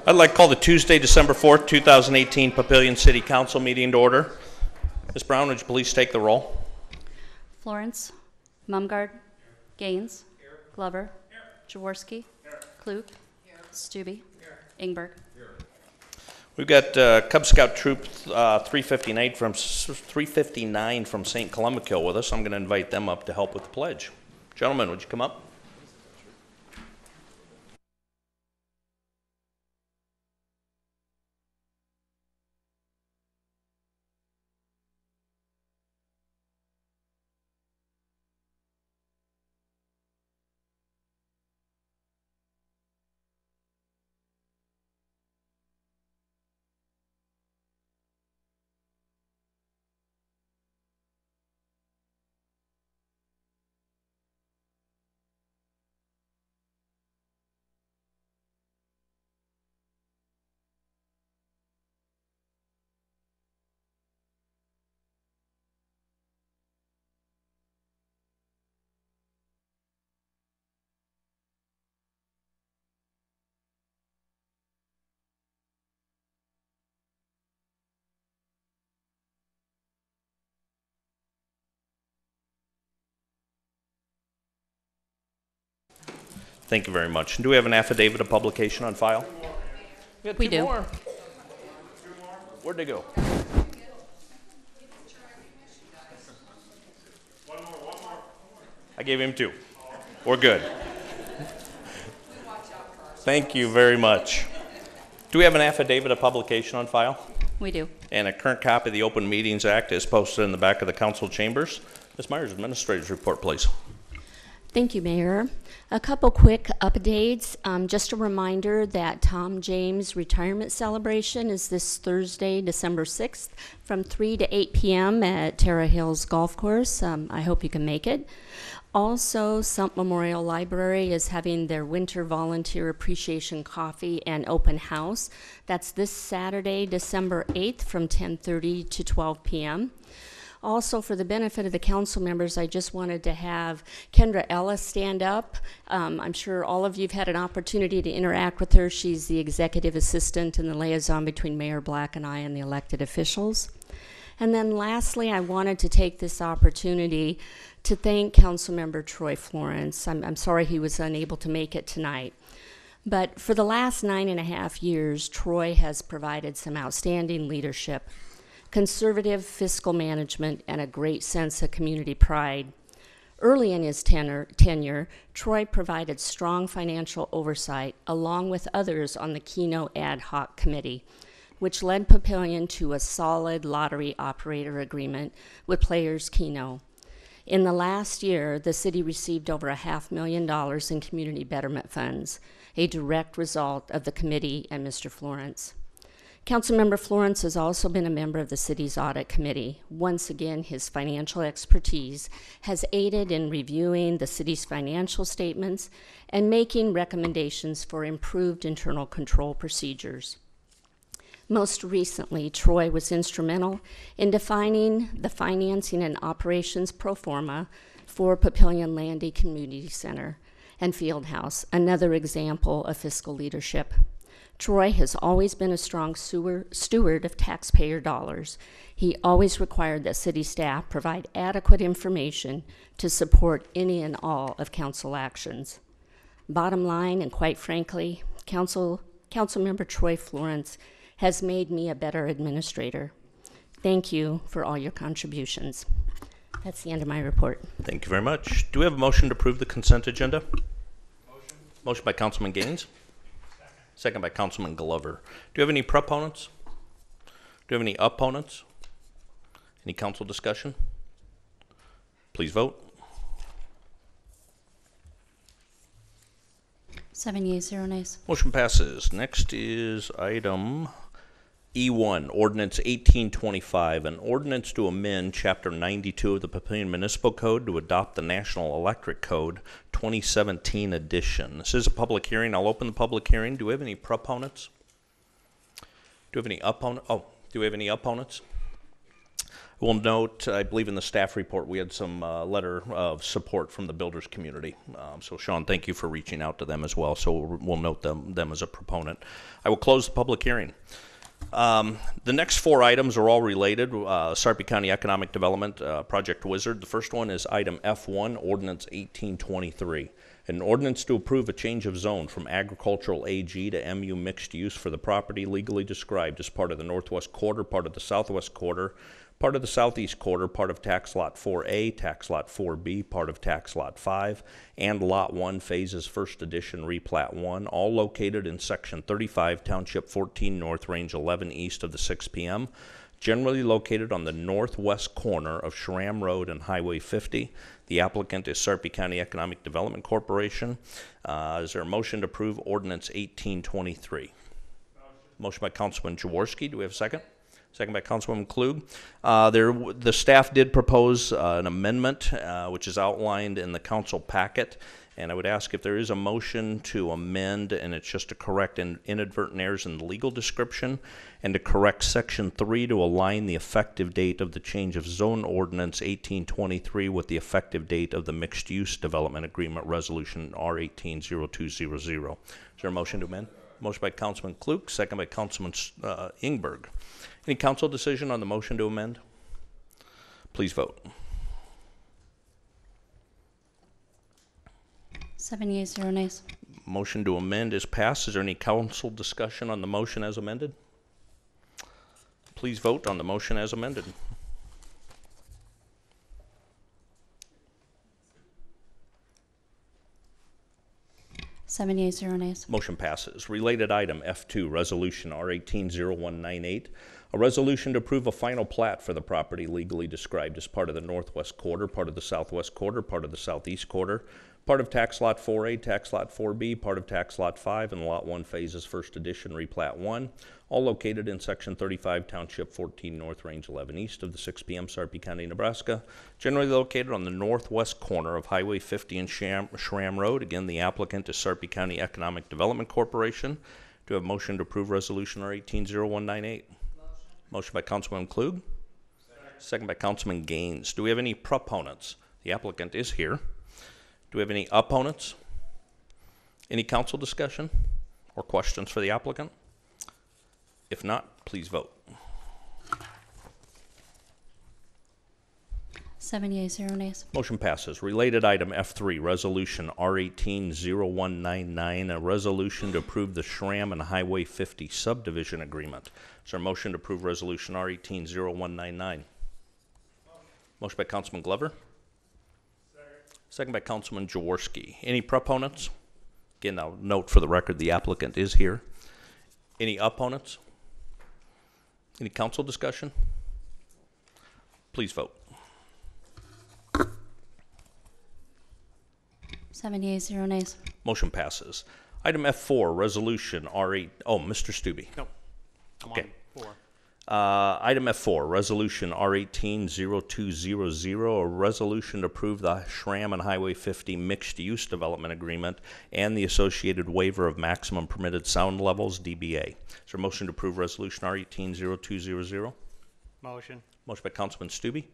I'd like to call the Tuesday, December 4th, 2018 Papillion City Council meeting to order. Ms. Brown, would you please take the roll? Florence, Mumgard, Gaines, Glover, Jaworski, Klug, Stubbe, Ingberg. We've got Cub Scout Troop 359 from St. Columbkill with us. I'm going to invite them up to help with the pledge. Gentlemen, would you come up? Thank you very much. Do we have an affidavit of publication on file? We do. More. Where'd they go? One more. I gave him 2. We're good. Thank you very much. Do we have an affidavit of publication on file? We do. And a current copy of the Open Meetings Act is posted in the back of the council chambers. Ms. Myers, administrator's report, please. Thank you, Mayor. A couple quick updates. Just a reminder that Tom James' retirement celebration is this Thursday, December 6th from 3 to 8 p.m. at Terra Hills Golf Course. I hope you can make it. Also, Sump Memorial Library is having their Winter Volunteer Appreciation Coffee and Open House. That's this Saturday, December 8th from 10:30 to 12 p.m. Also, for the benefit of the council members, I just wanted to have Kendra Ellis stand up. I'm sure all of you have had an opportunity to interact with her. She's the executive assistant and the liaison between Mayor Black and I and the elected officials. And then lastly, I wanted to take this opportunity to thank Councilmember Troy Florence. I'm sorry he was unable to make it tonight. But for the last 9.5 years, Troy has provided some outstanding leadership, conservative fiscal management, and a great sense of community pride. Early in his tenure, Troy provided strong financial oversight along with others on the Keno Ad Hoc Committee, which led Papillion to a solid lottery operator agreement with Players Keno. In the last year, the city received over $500,000 in community betterment funds, a direct result of the committee and Mr. Florence. Councilmember Florence has also been a member of the city's audit committee. Once again, his financial expertise has aided in reviewing the city's financial statements and making recommendations for improved internal control procedures. Most recently, Troy was instrumental in defining the financing and operations pro forma for Papillion Landy Community Center and Fieldhouse, another example of fiscal leadership. Troy has always been a strong steward of taxpayer dollars. He always required that city staff provide adequate information to support any and all of council actions. Bottom line, and quite frankly, Councilmember Troy Florence has made me a better administrator. Thank you for all your contributions. That's the end of my report. Thank you very much. Do we have a motion to approve the consent agenda? Motion by Councilman Gaines. Second by Councilman Glover. Do you have any proponents? Do you have any opponents? Any council discussion? Please vote. 7 yeas, 0 nays. Motion passes. Next is item E1, Ordinance 1825, an ordinance to amend Chapter 92 of the Papillion Municipal Code to adopt the National Electric Code 2017 edition. This is a public hearing. I'll open the public hearing. Do we have any proponents? Do we have any opponents? We'll note, I believe in the staff report, we had some letter of support from the builders community. So Sean, thank you for reaching out to them as well. So we'll note them as a proponent. I will close the public hearing. The next 4 items are all related. Sarpy County Economic Development, Project Wizard. The first one is item F1, Ordinance 1823. An ordinance to approve a change of zone from agricultural AG to MU mixed use for the property legally described as part of the northwest quarter, part of the southwest quarter, part of the southeast quarter, part of tax lot 4A, tax lot 4B, part of tax lot 5, and lot 1 phases first edition replat 1, all located in section 35, township 14 north, range 11 east of the 6 p.m., generally located on the northwest corner of Schramm Road and Highway 50. The applicant is Sarpy County Economic Development Corporation. Is there a motion to approve Ordinance 1823? Motion by Councilman Jaworski. Do we have a second? Second by Councilwoman Klug. The staff did propose an amendment, which is outlined in the council packet. And I would ask if there is a motion to amend, and it's just to correct inadvertent errors in the legal description, and to correct Section 3 to align the effective date of the change of zone ordinance 1823 with the effective date of the mixed-use development agreement resolution R180200. Is there a motion to amend? Motion by Councilman Klug, second by Councilman Ingberg. Any council decision on the motion to amend? Please vote. 7 yeas, 0 nays. Motion to amend is passed. Is there any council discussion on the motion as amended? Please vote on the motion as amended. Seven yeas, 0 nays. Motion passes. Related item F2, Resolution R180198, a resolution to approve a final plat for the property legally described as part of the northwest quarter, part of the southwest quarter, part of the southeast quarter, part of tax lot 4A, tax lot 4B, part of tax lot 5, and lot 1 phases first edition replat 1, all located in section 35, township 14 north, range 11 east of the 6 p.m. Sarpy County, Nebraska, generally located on the northwest corner of Highway 50 and Schramm Road. Again, the applicant is Sarpy County Economic Development Corporation. Do you have a motion to approve Resolution R180198? Motion by Councilman Klug. Second by Councilman Gaines. Do we have any proponents? The applicant is here. Do we have any opponents? Any council discussion or questions for the applicant? If not, please vote. 7 yeas, 0 nays. Motion passes. Related item F3, Resolution R180199, a resolution to approve the Schramm and Highway 50 subdivision agreement. Is there a motion to approve Resolution R180199? Motion by Councilman Glover. Second by Councilman Jaworski. Any proponents? Again, I'll note for the record the applicant is here. Any opponents? Any council discussion? Please vote. 7 yeas, 0 nays. Motion passes. Item F4, Resolution R8. Oh, Mr. Stubbe. No. I'm Okay. on 4. Item F4, Resolution R180200, a resolution to approve the Schramm and Highway 50 mixed-use development agreement and the associated waiver of maximum permitted sound levels, DBA. Is there a motion to approve Resolution R180200? Motion. Motion by Councilman Stubbe.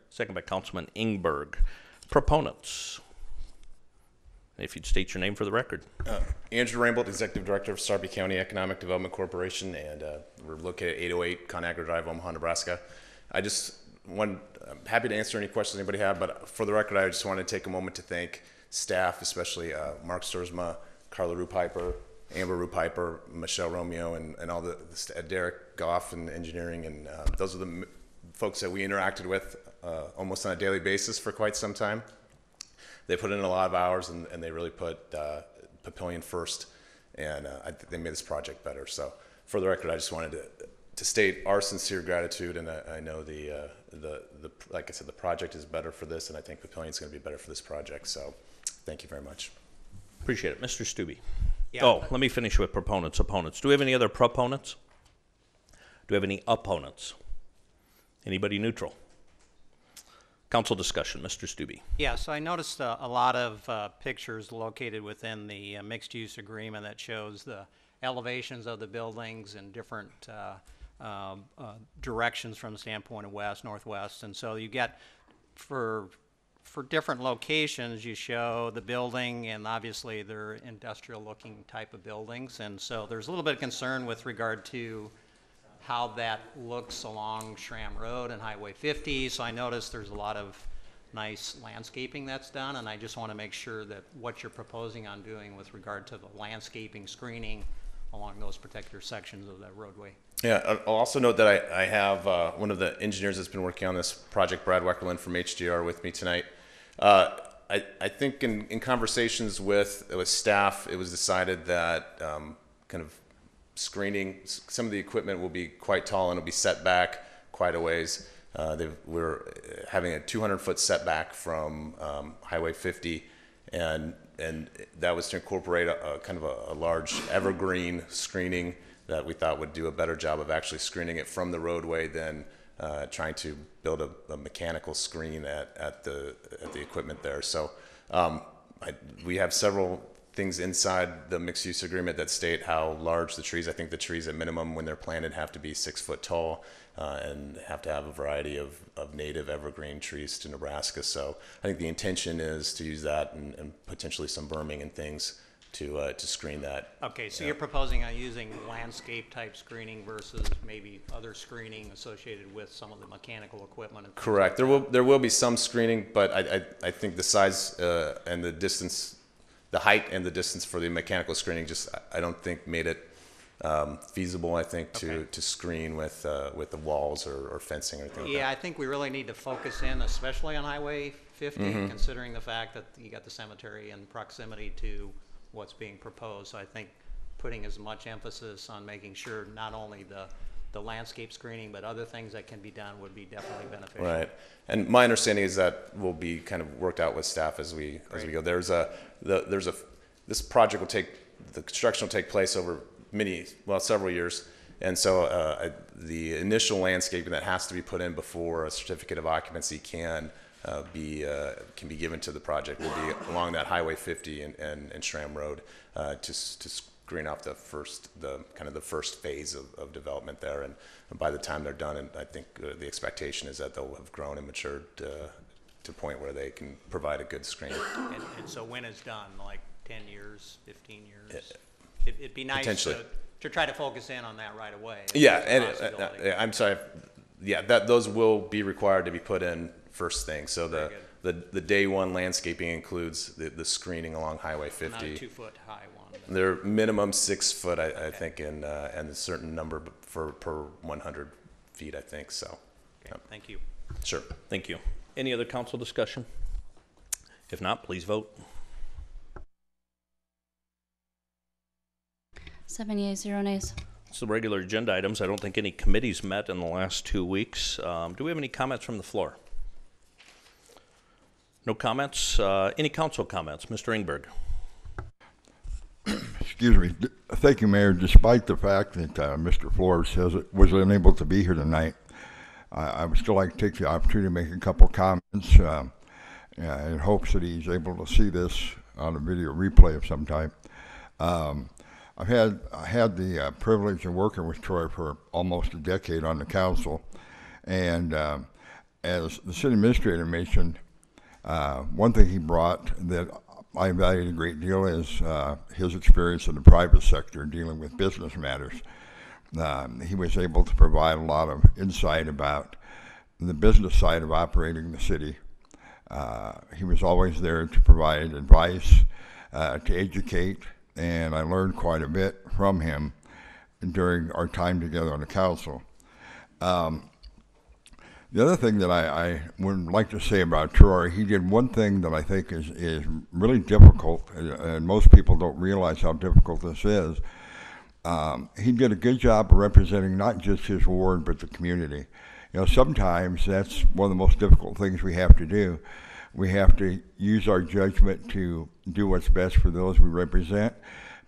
Second by Councilman Ingberg. Proponents. If you'd state your name for the record. Andrew Rambold, Executive Director of Sarpy County Economic Development Corporation, and we're located at 808 Conagra Drive, Omaha, Nebraska. I'm happy to answer any questions anybody have, but for the record, I just want to take a moment to thank staff, especially Mark Sturzma, Carla Rupiper, Amber Rupiper, Michelle Romeo, and all Derek Goff in engineering, and those are the folks that we interacted with almost on a daily basis for quite some time. They put in a lot of hours, and they really put Papillion first, and they made this project better. So, for the record, I just wanted to state our sincere gratitude, and I know like I said, the project is better for this, and I think Papillion's going to be better for this project. So, thank you very much. Appreciate it. Mr. Stubbe. Yeah. Oh, let me finish with proponents, opponents. Do we have any other proponents? Do we have any opponents? Anybody neutral? Council discussion, Mr. Stubbe. Yeah, so I noticed a lot of pictures located within the mixed-use agreement that shows the elevations of the buildings and different directions from the standpoint of west, northwest, and so you get for different locations, you show the building, and obviously they're industrial-looking type of buildings, and so there's a little bit of concern with regard to how that looks along Schramm Road and Highway 50. So I noticed there's a lot of nice landscaping that's done, and I just want to make sure that what you're proposing on doing with regard to the landscaping screening along those particular sections of that roadway. Yeah, I'll also note that I have one of the engineers that's been working on this project, Brad Weckerlin from HDR, with me tonight. I think in conversations with staff, it was decided that kind of screening, some of the equipment will be quite tall and it'll be set back quite a ways. We're having a 200-foot setback from Highway 50, and that was to incorporate a kind of a large evergreen screening that we thought would do a better job of actually screening it from the roadway than trying to build a mechanical screen at the equipment there. So we have several things inside the mixed use agreement that state how large the trees. I think the trees at minimum when they're planted have to be 6 foot tall and have to have a variety of native evergreen trees to Nebraska. So I think the intention is to use that and potentially some berming and things to screen that. Okay, so you're proposing on using landscape type screening versus maybe other screening associated with some of the mechanical equipment? And correct. There will be some screening, but I think the size and the distance, the height and the distance for the mechanical screening just I don't think made it feasible. I think to screen with the walls or fencing or anything like that. Yeah, I think we really need to focus in, especially on Highway 50, considering the fact that you got the cemetery in proximity to what's being proposed. So I think putting as much emphasis on making sure not only the landscape screening, but other things that can be done would be definitely beneficial. Right, and my understanding is that will be kind of worked out with staff as we go. This project will the construction will take place over several years, and so the initial landscaping that has to be put in before a certificate of occupancy can be given to the project will be along that Highway 50 and Schramm Road to screen off the first phase of development there, and by the time they're done, and I think the expectation is that they'll have grown and matured to a point where they can provide a good screen. And so when it's done, like 10 years, 15 years, it'd be nice to try to focus in on that right away. Yeah, and I'm sorry. Yeah, those will be required to be put in first thing. So the day one landscaping includes the screening along Highway 50. Not a 2 foot high one. They're minimum 6 foot, I think, and a certain number per 100 feet, I think. So, okay, thank you. Sure. Thank you. Any other council discussion? If not, please vote. 7 yeas, 0 nays. It's the regular agenda items. I don't think any committees met in the last 2 weeks. Do we have any comments from the floor? No comments? Any council comments? Mr. Ingberg. Excuse me. Thank you, Mayor. Despite the fact that Mr. Flores was unable to be here tonight, I would still like to take the opportunity to make a couple comments in hopes that he's able to see this on a video replay of some type. I had the privilege of working with Troy for almost a decade on the council, and as the city administrator mentioned, one thing he brought that I valued a great deal is his experience in the private sector dealing with business matters. He was able to provide a lot of insight about the business side of operating the city. He was always there to provide advice, to educate, and I learned quite a bit from him during our time together on the council. The other thing that I would like to say about Troy, he did one thing that I think is really difficult, and most people don't realize how difficult this is. He did a good job of representing not just his ward, but the community. You know, sometimes that's one of the most difficult things we have to do. We have to use our judgment to do what's best for those we represent,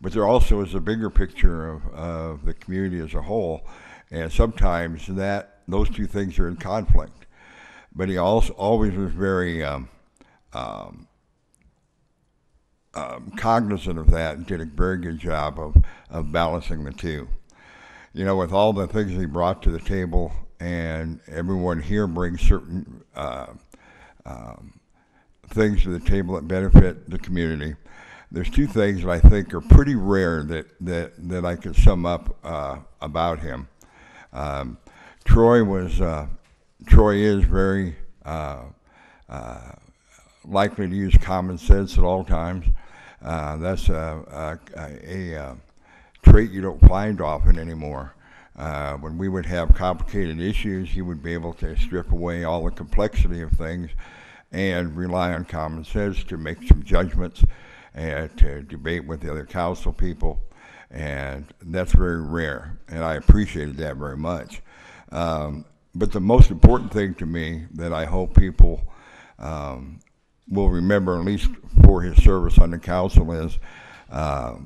but there also is a bigger picture of the community as a whole, and sometimes those two things are in conflict. But he also always was very cognizant of that and did a very good job of balancing the two. you know, with all the things he brought to the table, and everyone here brings certain things to the table that benefit the community. There's two things that I think are pretty rare that I could sum up about him. Troy is very likely to use common sense at all times. That's a trait you don't find often anymore. When we would have complicated issues, he would be able to strip away all the complexity of things and rely on common sense to make some judgments and to debate with the other council people. And that's very rare, and I appreciated that very much. But the most important thing to me that I hope people will remember, at least for his service on the council, is a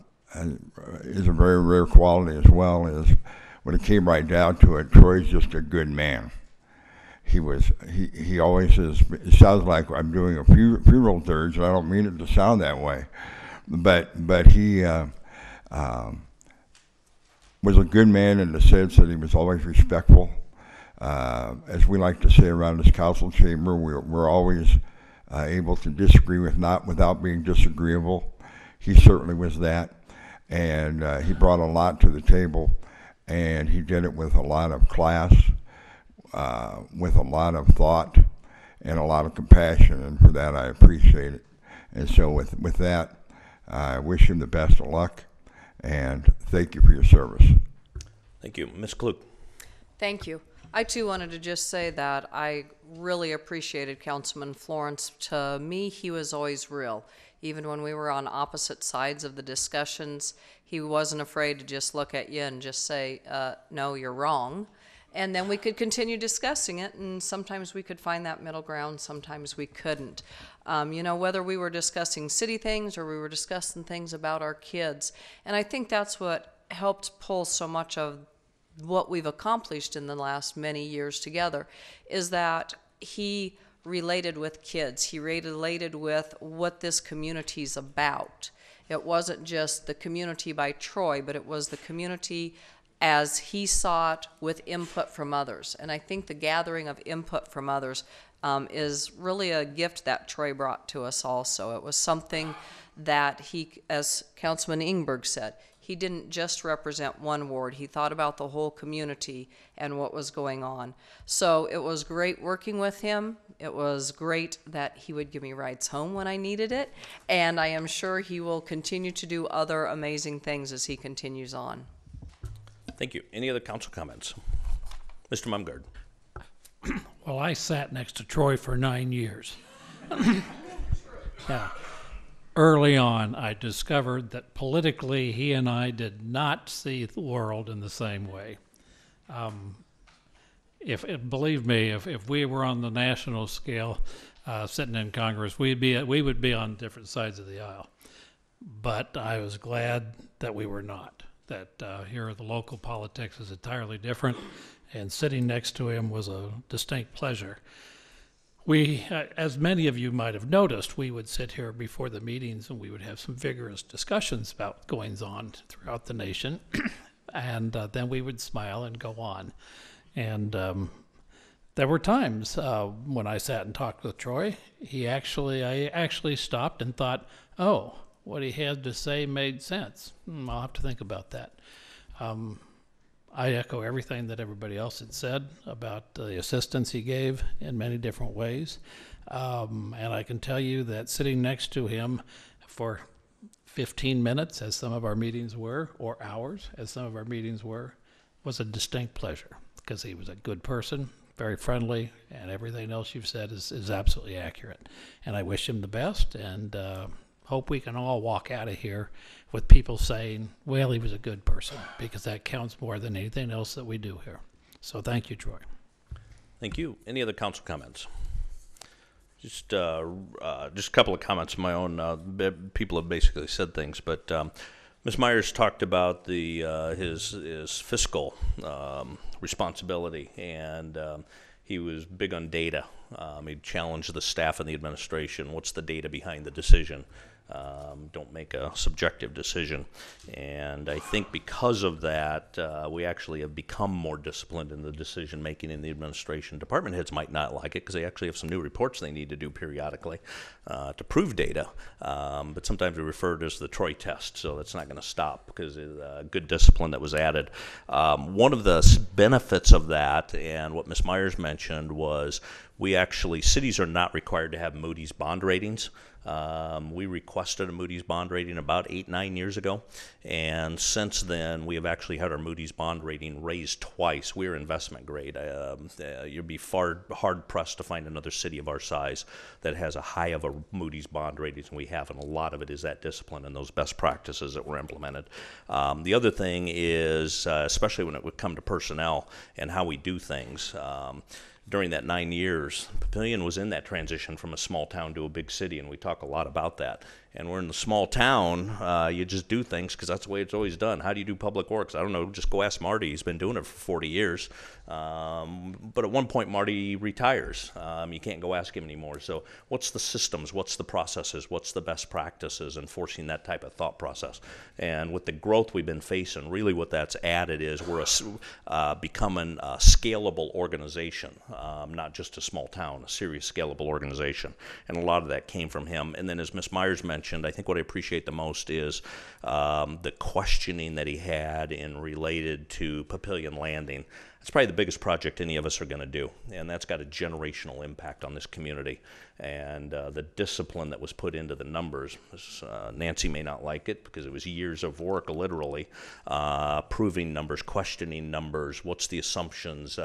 very rare quality as well, is when it came right down to it, Troy's just a good man. He always is. It sounds like I'm doing a funeral dirge, and I don't mean it to sound that way, but he was a good man in the sense that he was always respectful. As we like to say around this council chamber, we're always able to disagree without being disagreeable. He certainly was that, and he brought a lot to the table, and he did it with a lot of class, with a lot of thought, and a lot of compassion, and for that I appreciate it. And so with that, I wish him the best of luck, and thank you for your service. Thank you. Ms. Klug. Thank you. I too wanted to just say that I really appreciated Councilman Florence. To me, he was always real. Even when we were on opposite sides of the discussions, he wasn't afraid to just look at you and just say, no, you're wrong. And then we could continue discussing it, and sometimes we could find that middle ground, sometimes we couldn't. You know, whether we were discussing city things or we were discussing things about our kids. And I think that's what helped pull so much of what we've accomplished in the last many years together, is that he related with kids. He related with what this community's about. It wasn't just the community by Troy, but it was the community as he saw it with input from others. And I think the gathering of input from others is really a gift that Troy brought to us also. It was something that he, as Councilman Ingberg said, he didn't just represent one ward. He thought about the whole community and what was going on. So it was great working with him. It was great that he would give me rides home when I needed it. And I am sure he will continue to do other amazing things as he continues on. Thank you. Any other council comments? Mr. Mumgard. Well, I sat next to Troy for 9 years. Yeah. Early on, I discovered that politically he and I did not see the world in the same way. Believe me, if we were on the national scale, sitting in Congress, we would be on different sides of the aisle. But I was glad that we were not. That here the local politics is entirely different, and sitting next to him was a distinct pleasure. We, as many of you might have noticed, we would sit here before the meetings and we would have some vigorous discussions about goings on throughout the nation, and then we would smile and go on. And there were times when I sat and talked with Troy, I actually stopped and thought, oh, what he had to say made sense. I'll have to think about that. I echo everything that everybody else had said about the assistance he gave in many different ways. And I can tell you that sitting next to him for 15 minutes, as some of our meetings were, or hours, as some of our meetings were, was a distinct pleasure, because he was a good person, very friendly, and everything else you've said is absolutely accurate. And I wish him the best, and hope we can all walk out of here with people saying, well, he was a good person, because that counts more than anything else that we do here. So thank you, Troy. Thank you. Any other council comments? Just a couple of comments of my own. People have basically said things, but Ms. Myers talked about his fiscal responsibility, and he was big on data. He challenged the staff and the administration. What's the data behind the decision? Don't make a subjective decision. And I think because of that, we actually have become more disciplined in the decision making in the administration. Department heads might not like it because they actually have some new reports they need to do periodically to prove data. But sometimes we refer to it as the Troy test, so that's not going to stop because of good discipline that was added. One of the benefits of that, and what Ms. Myers mentioned, was cities are not required to have Moody's bond ratings. We requested a Moody's bond rating about 8-9 years ago, and since then we have actually had our Moody's bond rating raised twice. We're investment grade. You'd be hard pressed to find another city of our size that has a high of a Moody's bond rating than we have, and a lot of it is that discipline and those best practices that were implemented. The other thing is, especially when it would come to personnel and how we do things, during that 9 years, Papillion was in that transition from a small town to a big city, and we talk a lot about that. And we're in the small town, you just do things because that's the way it's always done. How do you do public works? I don't know, just go ask Marty. He's been doing it for 40 years. But at one point, Marty retires. You can't go ask him anymore. So what's the systems? What's the processes? What's the best practices? Enforcing that type of thought process. And with the growth we've been facing, really what that's added is we're becoming a scalable organization, not just a small town, a serious scalable organization. And a lot of that came from him. And then as Ms. Myers mentioned, I think what I appreciate the most is the questioning that he had in related to Papillion Landing. It's probably the biggest project any of us are going to do, and that's got a generational impact on this community. And the discipline that was put into the numbers, Nancy may not like it because it was years of work, literally, proving numbers, questioning numbers, what's the assumptions,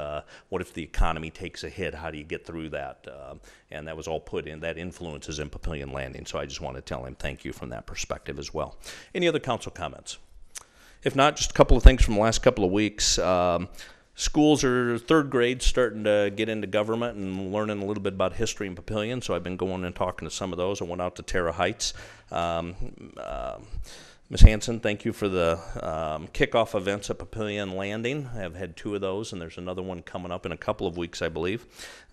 what if the economy takes a hit, how do you get through that? And that was all put in, that influences in Papillion Landing, so I just want to tell him thank you from that perspective as well. Any other council comments? If not, just a couple of things from the last couple of weeks. Schools are third grade starting to get into government and learning a little bit about history in Papillion, so I've been going and talking to some of those. I went out to Terra Heights. Ms. Hanson, thank you for the kickoff events at Papillion Landing. I have had 2 of those, and there's another one coming up in a couple of weeks, I believe.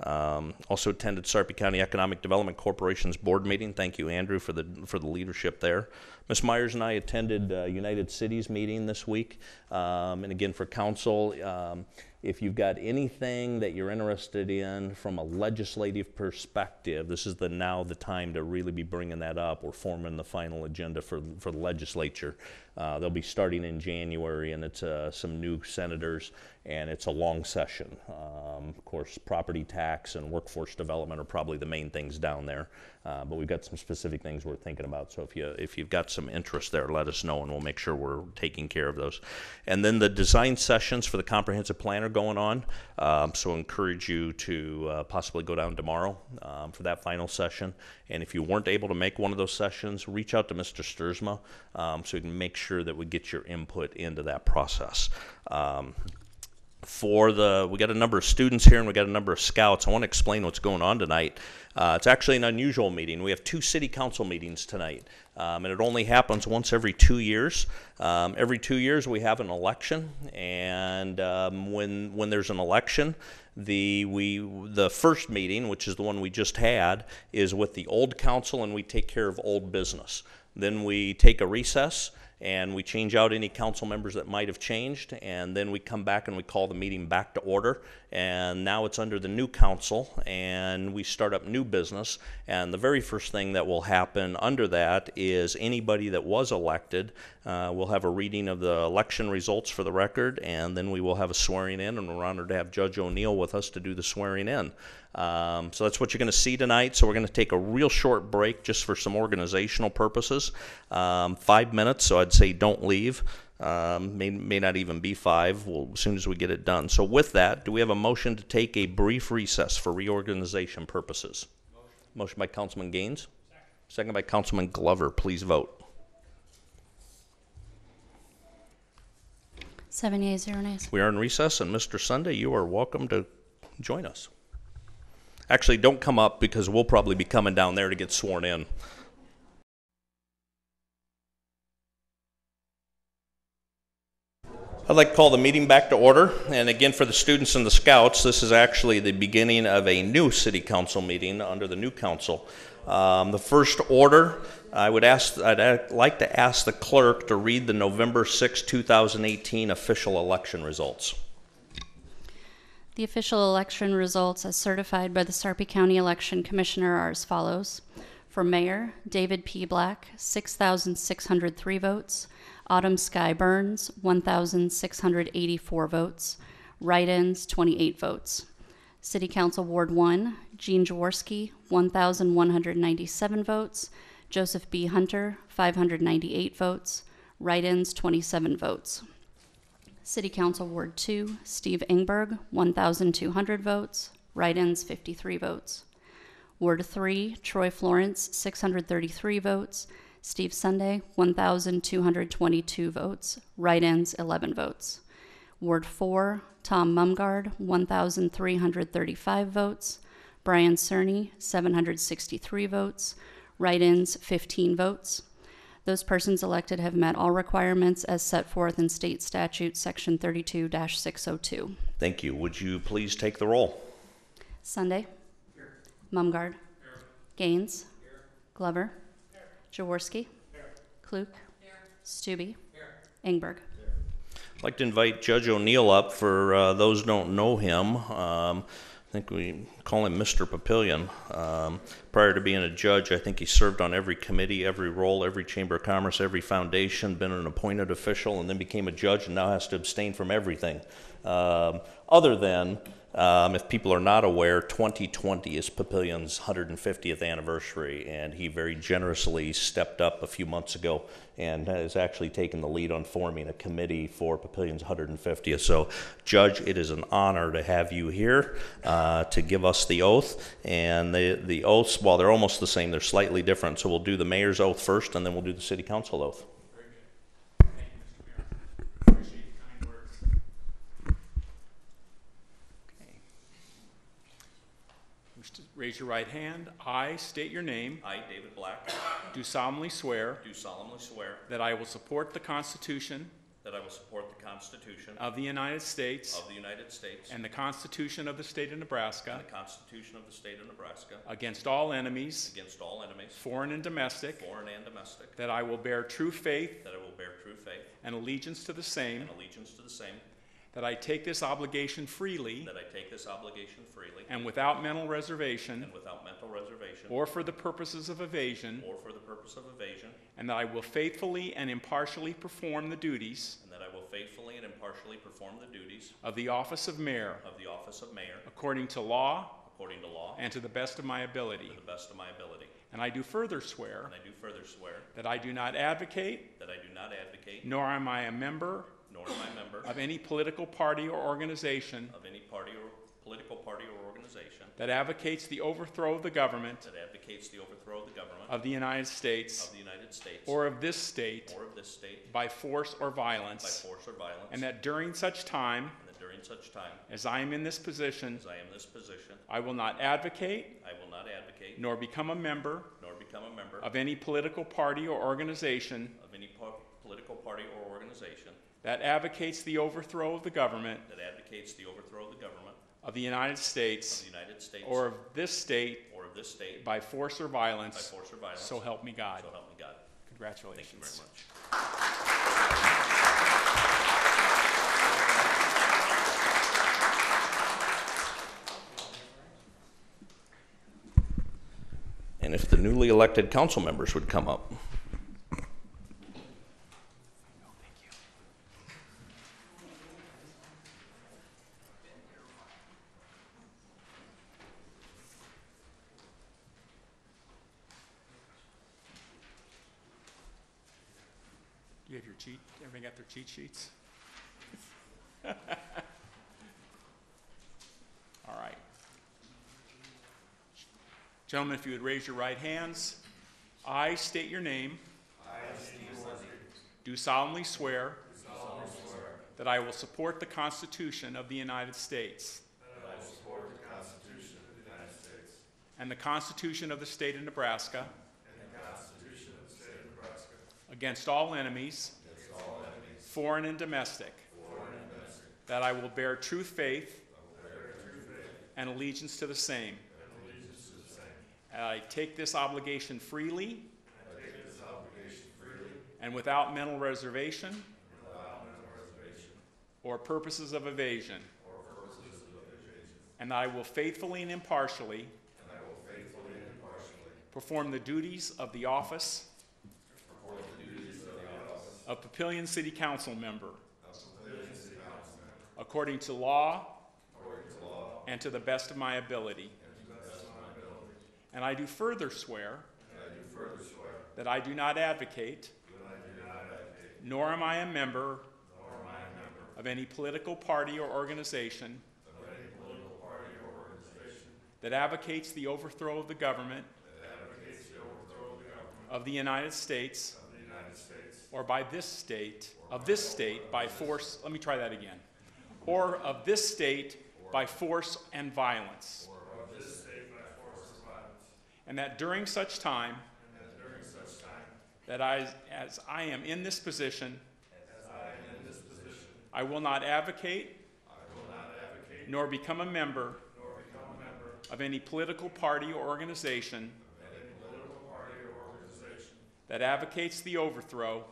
Also attended Sarpy County Economic Development Corporation's board meeting. Thank you, Andrew, for the leadership there. Ms. Myers and I attended United Cities meeting this week. And again, for council, if you've got anything that you're interested in from a legislative perspective, this is now the time to really be bringing that up. We're forming the final agenda for the legislature. They'll be starting in January, and it's some new senators, and it's a long session. Of course, property tax and workforce development are probably the main things down there, but we've got some specific things we're thinking about. So if you've got some interest there, let us know, and we'll make sure we're taking care of those. And then the design sessions for the comprehensive plan are going on, so I encourage you to possibly go down tomorrow for that final session. And if you weren't able to make one of those sessions, reach out to Mr. Sturzma so we can make sure that we get your input into that process. We got a number of students here and we got a number of scouts. I want to explain what's going on tonight. It's actually an unusual meeting. We have 2 city council meetings tonight, and it only happens once every 2 years. Every 2 years we have an election, and when there's an election, the first meeting, which is the one we just had, is with the old council, and we take care of old business. Then we take a recess, and we change out any council members that might have changed, and then we come back and we call the meeting back to order, and now it's under the new council, and we start up new business. And the very first thing that will happen under that is anybody that was elected will have a reading of the election results for the record, and then we will have a swearing in, and we're honored to have Judge O'Neill with us to do the swearing in. So that's what you're going to see tonight. So we're going to take a real short break just for some organizational purposes. 5 minutes, so I'd say don't leave. May not even be 5 as soon as we get it done. So with that, do we have a motion to take a brief recess for reorganization purposes? Motion by Councilman Gaines. Second by Councilman Glover. Please vote. 7 yeas, 0 nays. We are in recess, and Mr. Sunday, you are welcome to join us. Actually, don't come up because we'll probably be coming down there to get sworn in. I'd like to call the meeting back to order. And again, for the students and the scouts, this is actually the beginning of a new city council meeting under the new council. The first order I'd like to ask the clerk to read the November 6, 2018 official election results. The official election results as certified by the Sarpy County Election Commissioner are as follows. For Mayor, David P. Black, 6,603 votes. Autumn Sky Burns, 1,684 votes. Write-ins, 28 votes. City Council Ward 1, Gene Jaworski, 1,197 votes. Joseph B. Hunter, 598 votes. Write-ins, 27 votes. City Council Ward 2, Steve Engberg, 1,200 votes. Write-ins, 53 votes. Ward 3, Troy Florence, 633 votes. Steve Sunday, 1,222 votes. Write-ins, 11 votes. Ward 4, Tom Mumgard, 1,335 votes. Brian Cerny, 763 votes. Write-ins, 15 votes. Those persons elected have met all requirements as set forth in State Statute Section 32-602. Thank you. Would you please take the roll? Sunday. Here. Mumgard. Here. Gaines. Here. Glover. Here. Jaworski. Here. Klug. Here. Stubbe. Here. Engberg. I'd like to invite Judge O'Neill up. For those who don't know him, I think we call him Mr. Papillion. Prior to being a judge, I think he served on every committee, every role, every chamber of commerce, every foundation, been an appointed official, and then became a judge and now has to abstain from everything. Other than, if people are not aware, 2020 is Papillion's 150th anniversary, and he very generously stepped up a few months ago and has actually taken the lead on forming a committee for Papillion's 150th. So, Judge, it is an honor to have you here to give us the oath. And the oaths, while they're almost the same, they're slightly different. So we'll do the mayor's oath first, and then we'll do the city council oath. Very good. Thank you, Mr. Mayor. Appreciate the kind words. Okay. Raise your right hand. I state your name. I, David Black, Do solemnly swear do solemnly swear that I will support the Constitution that I will support the Constitution of the United States of the United States and the Constitution of the State of Nebraska and the Constitution of the State of Nebraska against all enemies, against all enemies, foreign and domestic, foreign and domestic, that I will bear true faith that I will bear true faith and allegiance to the same, and allegiance to the same, that I take this obligation freely that I take this obligation freely and without mental reservation and without mental reservation or for the purposes of evasion, or for the purpose of evasion, and that I will faithfully and impartially perform the duties and that I will faithfully and impartially perform the duties of the office of mayor of the office of mayor according to law according to law and to the best of my ability. to the best of my ability. And I do further swear And I do further swear that I do not advocate, that I do not advocate, nor am I a member nor am I a member of any political party or organization of any party or political party or organization that advocates the overthrow of the government that advocates the overthrow of the government of the United States of the United States or of this state or of this state by force or by violence, force or violence, and that during such time and that during such time as I am in this position, as I am in this position, I will not advocate I will not advocate nor become a member nor become a member of any political party or organization of any political party or organization that advocates the overthrow of the government that advocates the overthrow of the government of the United of States the United States or of this state or of this state by force or by violence. force or violence. So help me God. So help me God. Congratulations. Thank you very much. And if the newly elected council members would come up. Do you have your cheat? Everybody got their cheat sheets? All right. Gentlemen, if you would raise your right hands. I state your name. Do solemnly swear that I will support the Constitution of the United States and the Constitution of the State of Nebraska against all enemies, foreign and domestic, that I will bear true faith and allegiance to the same. And I take this obligation freely and without mental reservation or purposes of evasion, and that I will faithfully and impartially perform the duties of the office of Papillion City Council member according to law and to the best of my ability. And I do further swear that I do not advocate, nor am I a member of any political party or organization that advocates the overthrow of the government of the United States or by this state, by force, let me try that again, or of this state by force and violence. And that during such time that as I am in this position, I will not advocate nor become a member of any political party or organization that advocates the overthrow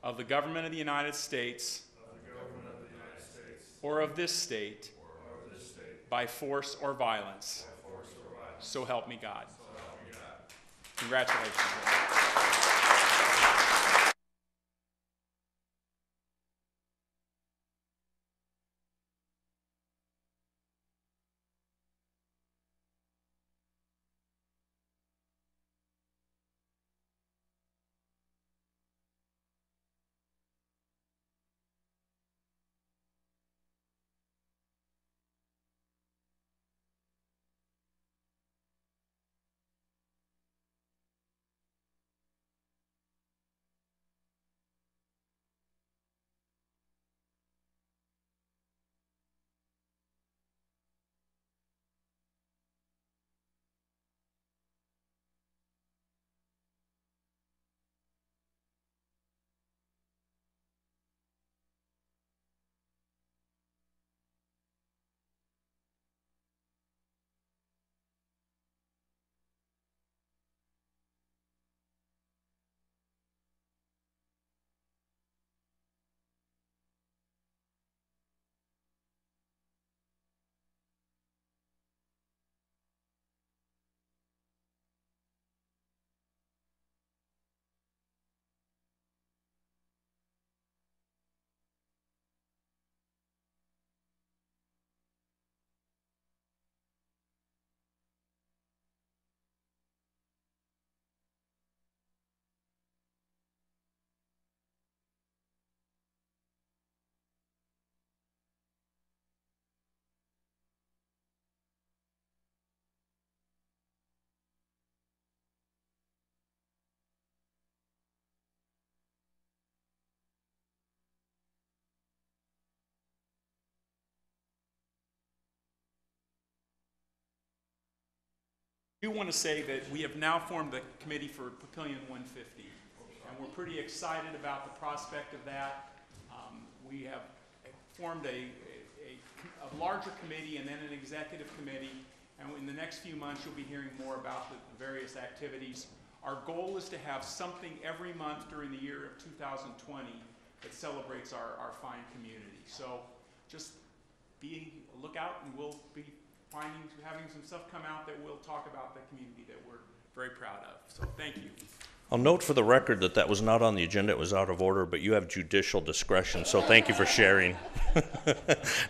of the government of the United States or of this state by force or violence. So help me God. Congratulations. I do want to say that we have now formed the committee for Papillion 150, and we're pretty excited about the prospect of that. We have formed a larger committee and then an executive committee, and in the next few months you'll be hearing more about the various activities. Our goal is to have something every month during the year of 2020 that celebrates our fine community. So just look out, and we'll be having some stuff come out that will talk about the community that we're very proud of. So thank you. I'll note for the record that that was not on the agenda. It was out of order, but you have judicial discretion, so thank you for sharing.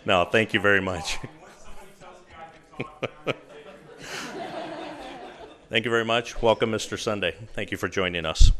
No, thank you very much. Thank you very much. Welcome, Mr. Sunday. Thank you for joining us.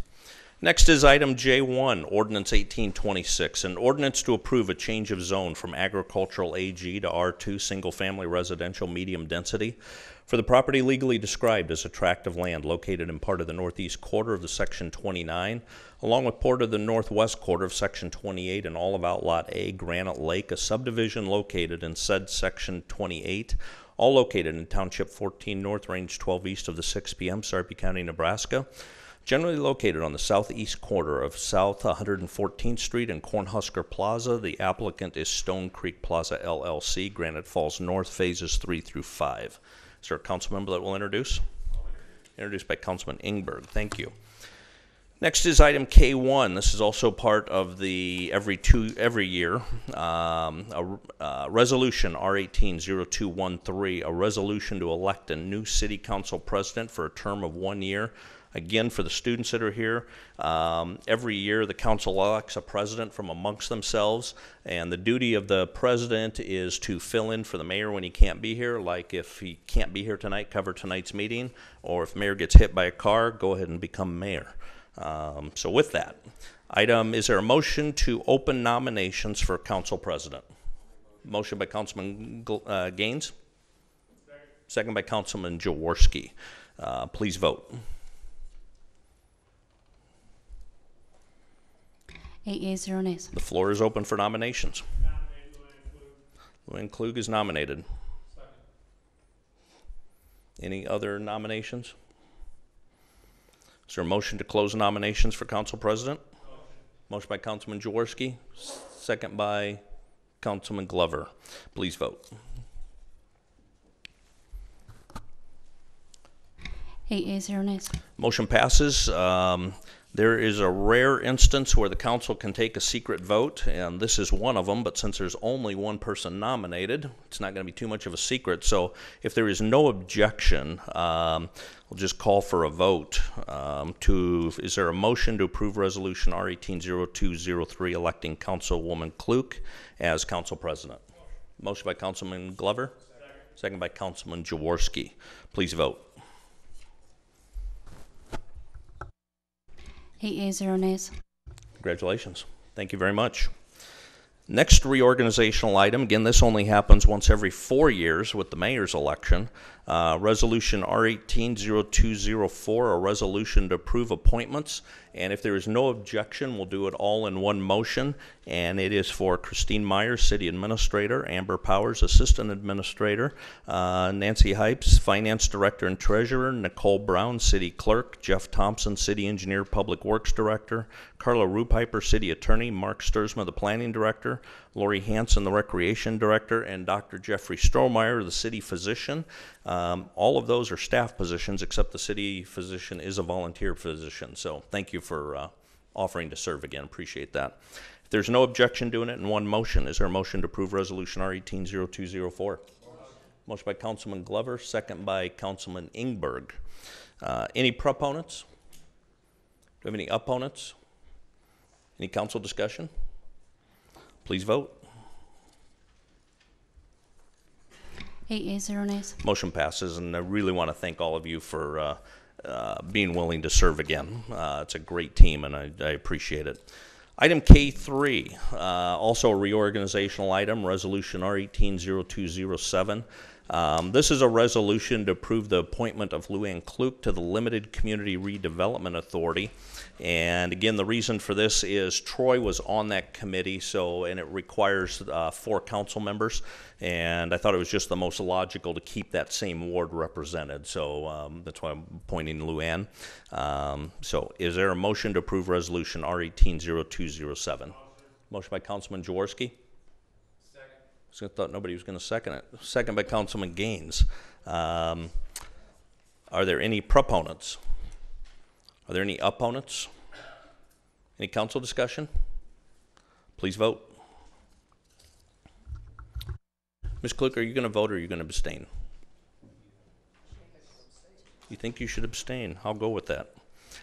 Next is item J1, Ordinance 1826, an ordinance to approve a change of zone from agricultural AG to R2 single-family residential medium density for the property legally described as a tract of land located in part of the northeast quarter of the Section 29, along with part of the northwest quarter of Section 28 and all of Outlot A, Granite Lake, a subdivision located in said Section 28, all located in Township 14 North, Range 12 east of the 6 p.m., Sarpy County, Nebraska. Generally located on the southeast corner of South 114th Street and Cornhusker Plaza. The applicant is Stone Creek Plaza LLC, Granite Falls North, phases 3 through 5. Is there a council member that will introduce? Introduced by Councilman Ingberg. Thank you. Next is item K1. This is also part of the every year resolution R180213, a resolution to elect a new city council president for a term of 1 year. Again, for the students that are here, every year the council elects a president from amongst themselves, and the duty of the president is to fill in for the mayor when he can't be here, like if he can't be here tonight, cover tonight's meeting, or if mayor gets hit by a car, go ahead and become mayor. So with that, is there a motion to open nominations for council president? Motion by Councilman Gaines. Second by Councilman Jaworski. Please vote. 8 yeas, 0 nays. The floor is open for nominations. Luann Klug is nominated. Any other nominations? Is there a motion to close nominations for council president? Motion by Councilman Jaworski, second by Councilman Glover. Please vote. 8 yeas, 0 nays. Motion passes. There is a rare instance where the council can take a secret vote, and this is one of them, but since there's only one person nominated, it's not going to be too much of a secret. So if there is no objection, we'll just call for a vote. Is there a motion to approve resolution R180203 electing Councilwoman Klug as council president? Motion by Councilman Glover. Second by Councilman Jaworski. Please vote. 8 yeas, 0 nays. Congratulations. Thank you very much. Next reorganizational item, again, this only happens once every 4 years with the mayor's election. Resolution R180204, a resolution to approve appointments. And if there is no objection, we'll do it all in one motion. And it is for Christine Myers, City Administrator, Amber Powers, Assistant Administrator, Nancy Hypes, Finance Director and Treasurer, Nicole Brown, City Clerk, Jeff Thompson, City Engineer, Public Works Director, Carla Rupiper, City Attorney, Mark Sturzma, the Planning Director, Lori Hanson, the Recreation Director, and Dr. Jeffrey Strohmeyer, the City Physician. All of those are staff positions, except the City Physician is a volunteer physician. So thank you for offering to serve again. Appreciate that. If there's no objection doing it in one motion, is there a motion to approve Resolution R180204? Motion by Councilman Glover, second by Councilman Ingberg. Any proponents? Do we have any opponents? Any council discussion? Please vote. 8 yeas, 0 nays. Motion passes, and I really want to thank all of you for being willing to serve again. It's a great team, and I appreciate it. Item K3, also a reorganizational item, Resolution R180207. This is a resolution to approve the appointment of Luann Klug to the Limited Community Redevelopment Authority. And again, the reason for this is Troy was on that committee, and it requires 4 council members. And I thought it was just the most logical to keep that same ward represented. So that's why I'm appointing Luann. So is there a motion to approve Resolution R180207? Motion by Councilman Jaworski. I thought nobody was going to second it. Second by Councilman Gaines. Are there any proponents? Are there any opponents? Any council discussion? Please vote. Ms. Klug, are you going to vote or are you going to abstain? You think you should abstain? I'll go with that.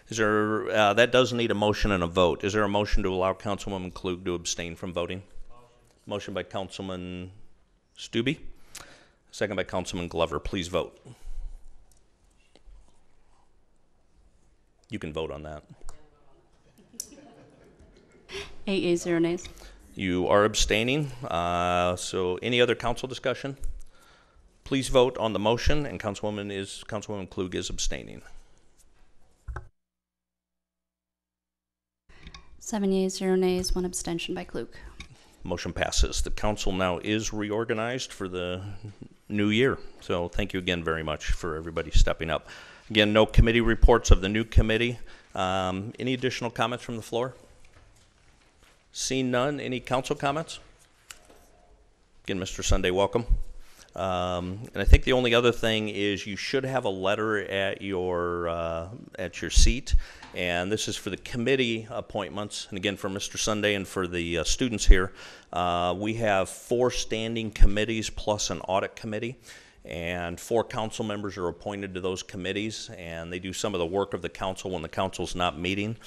Is there? That does need a motion and a vote. Is there a motion to allow Councilwoman Klug to abstain from voting? Motion by Councilman Stubbe, second by Councilman Glover. Please vote. You can vote on that. 8 yeas, 0 nays. You are abstaining. So any other council discussion? Please vote on the motion, and Councilwoman Klug is abstaining. 7 yeas, 0 nays, 1 abstention by Klug. Motion passes. The council now is reorganized for the new year. So thank you again very much for everybody stepping up. Again, no committee reports of the new committee. Any additional comments from the floor? Seeing none, any council comments? Again, Mr. Sunday, welcome. And I think the only other thing is you should have a letter at your seat, and this is for the committee appointments. And again, for Mr. Sunday and for the students here, we have 4 standing committees plus an audit committee. And 4 council members are appointed to those committees, and they do some of the work of the council when the council's not meeting.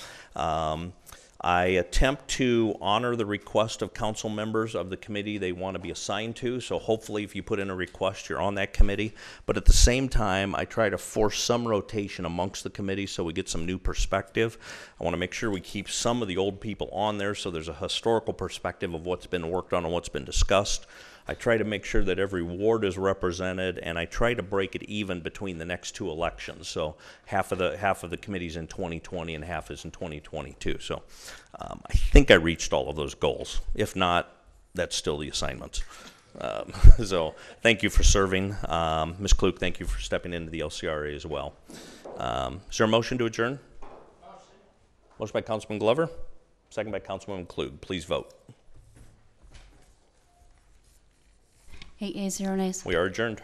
I attempt to honor the request of council members of the committee they want to be assigned to, so hopefully if you put in a request, you're on that committee. But at the same time, I try to force some rotation amongst the committees so we get some new perspective. I want to make sure we keep some of the old people on there so there's a historical perspective of what's been worked on and what's been discussed. I try to make sure that every ward is represented, and I try to break it even between the next 2 elections. So half of the committee's in 2020 and half is in 2022. So I think I reached all of those goals. If not, that's still the assignments. So thank you for serving. Ms. Klug, thank you for stepping into the LCRA as well. Is there a motion to adjourn? Motion by Councilman Glover, second by Councilwoman Klug. Please vote. 8 yeas, 0 nays. We are adjourned.